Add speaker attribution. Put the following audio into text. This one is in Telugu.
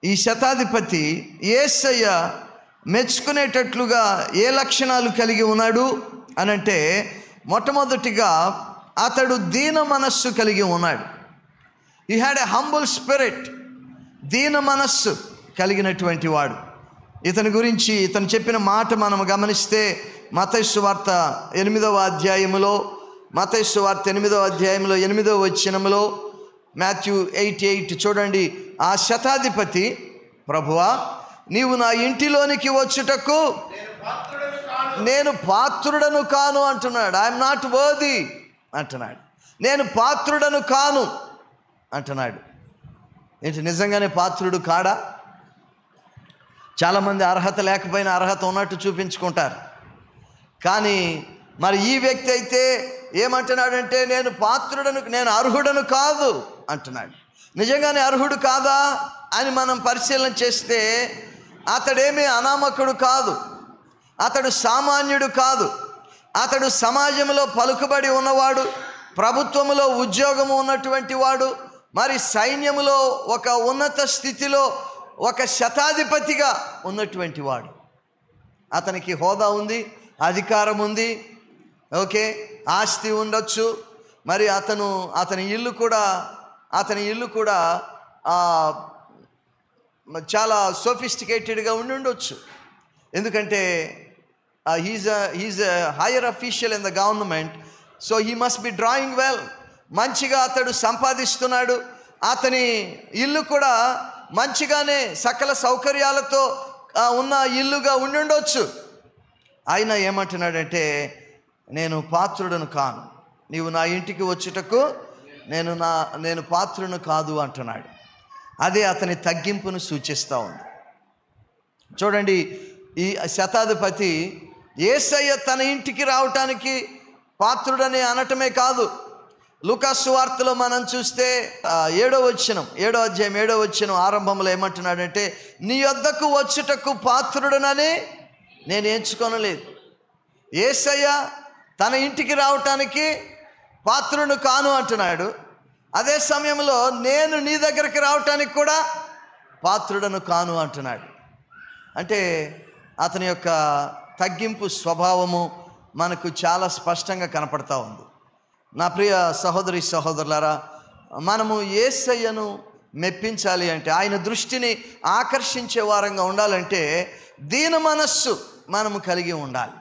Speaker 1: ఈ శతాధిపతి యేసయ్య మెచ్చుకునేటట్లుగా ఏ లక్షణాలు కలిగి ఉన్నాడు అనంటే, మొట్టమొదటిగా అతడు దీన మనస్సు కలిగి ఉన్నాడు. He had a humble spirit. దీన మనస్సు కలిగినటువంటి వాడు. ఇతని గురించి ఇతను చెప్పిన మాట మనం గమనిస్తే మత్తయి సువార్త 8వ అధ్యాయములో, మత్తయి సువార్త 8వ అధ్యాయంలో 8వ వచనములో, మాథ్యూ 8:8 చూడండి. ఆ శతాధిపతి, ప్రభువా నీవు నా ఇంటిలోనికి వచ్చుటకు నేను పాత్రుడను కాను అంటున్నాడు. ఐఎమ్ నాట్ వర్ది అంటున్నాడు. నేను పాత్రుడను కాను అంటున్నాడు. ఏంటి, నిజంగానే పాత్రుడు కాడా? చాలామంది అర్హత లేకపోయినా అర్హత ఉన్నట్టు చూపించుకుంటారు. కానీ మరి ఈ వ్యక్తి అయితే ఏమంటున్నాడంటే, నేను పాత్రుడను, నేను అర్హుడను కాదు అంటున్నాడు. నిజంగానే అర్హుడు కాదా అని మనం పరిశీలన చేస్తే అతడేమీ అనామకుడు కాదు, అతడు సామాన్యుడు కాదు. అతడు సమాజంలో పలుకుబడి ఉన్నవాడు, ప్రభుత్వములో ఉద్యోగము ఉన్నటువంటి వాడు, మరి సైన్యములో ఒక ఉన్నత స్థితిలో ఒక శతాధిపతిగా ఉన్నటువంటి వాడు. అతనికి హోదా ఉంది, అధికారం ఉంది, ఓకే, ఆస్తి ఉండొచ్చు. మరి అతని ఇల్లు కూడా చాలా సోఫిస్టికేటెడ్గా ఉండొచ్చు. ఎందుకంటే he's a higher official in the government, so he must be drawing well. మంచిగా అతడు సంపాదిస్తున్నాడు. అతని ఇల్లు కూడా మంచిగానే సకల సౌకర్యాలతో ఉన్న ఇల్లుగా ఉండొచ్చు. ఆయన ఏమంటున్నాడంటే, నేను పాత్రుడను కాను, నీవు నా ఇంటికి వచ్చుటకు నేను పాత్రును కాదు అంటున్నాడు. అదే అతని తగ్గింపును సూచిస్తూ ఉంది. చూడండి, ఈ శతాధిపతి యేసయ్య తన ఇంటికి రావటానికి పాత్రుడని అనటమే కాదు, లూకా సువార్తలో మనం చూస్తే 7వ అధ్యాయం 7వ వచనం ఆరంభంలో ఏమంటున్నాడంటే, నీ యొద్దకు వచ్చుటకు పాత్రుడనని నేను ఎంచుకొనలేదు. యేసయ్య తన ఇంటికి రావటానికి పాత్రుడు కాను అంటున్నాడు. అదే సమయంలో నేను నీ దగ్గరికి రావటానికి కూడా పాత్రుడను కాను అంటున్నాడు. అంటే అతని యొక్క తగ్గింపు స్వభావము మనకు చాలా స్పష్టంగా కనపడతా ఉంది. నా ప్రియ సహోదరి సహోదరులారా, మనము యేసయ్యను మెప్పించాలి అంటే, ఆయన దృష్టిని ఆకర్షించే వారంగా ఉండాలంటే దీన మనస్సు మనము కలిగి ఉండాలి.